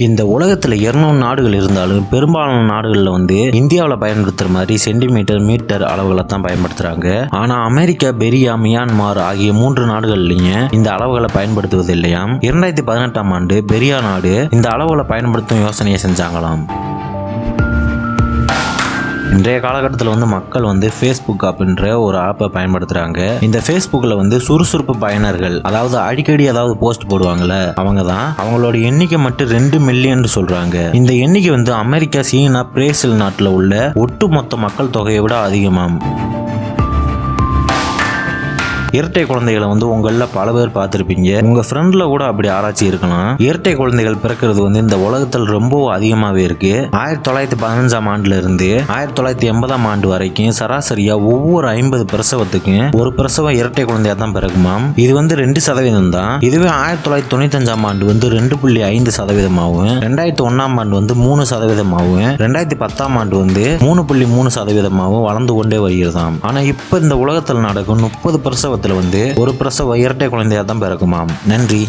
இந்த உலகத்தில் 200 நாடுகள் இருந்தாலும் பெரும்பாலான நாடுகளில் இந்தியாவில் பயன்படுத்துகிற மாதிரி சென்டிமீட்டர் மீட்டர் அளவுகளை தான் பயன்படுத்துகிறாங்க. ஆனால் அமெரிக்கா, பெரியா, மியான்மார் ஆகிய 3 நாடுகள்லையும் இந்த அளவுகளை பயன்படுத்துவது இல்லையாம். 2018ஆம் ஆண்டு பெரியா நாடு இந்த அளவுகளை பயன்படுத்தும் யோசனையை செஞ்சாங்களாம். இன்றைய காலகட்டத்தில் மக்கள் ஃபேஸ்புக் அப்படின்ற ஒரு ஆப்பை பயன்படுத்துகிறாங்க. இந்த ஃபேஸ்புக்கில் சுறுசுறுப்பு பயனர்கள், அதாவது அடிக்கடி போஸ்ட் போடுவாங்கல்ல, அவங்க தான். அவங்களோட எண்ணிக்கை மட்டும் 2 மில்லியன் சொல்கிறாங்க. இந்த எண்ணிக்கை அமெரிக்கா, சீனா, பிரேசில் நாட்டில் உள்ள ஒட்டுமொத்த மக்கள் தொகையை விட அதிகமாம். இரட்டை குழந்தைகளை உங்களில் பல பேர் பார்த்துருப்பீங்க. உங்கள் ஃப்ரெண்டில் கூட அப்படி ஆராய்ச்சி இருக்கலாம். இரட்டை குழந்தைகள் பிறக்கிறது இந்த உலகத்தில் ரொம்ப அதிகமாகவே இருக்கு. 1915ஆம் ஆண்டுல இருந்து 1980ஆம் ஆண்டு வரைக்கும் சராசரியா ஒவ்வொரு 50 பிரசவத்துக்கும் ஒரு பிரசவம் இரட்டை குழந்தையா தான் பிறகுமாம். இது 2% தான். இதுவே 1995ஆம் ஆண்டு 2.5%ஆகவும், 2001ஆம் ஆண்டு 3%ஆகவும், 2010ஆம் ஆண்டு 3.3%ஆகவும் வளர்ந்து கொண்டே வருகிறதாம். ஆனா இப்ப இந்த உலகத்தில் நடக்கும் 30 பிரசவ ஒரு பிரசவ இரட்டை குழந்தையா தான் பிறக்குமாம். நன்றி.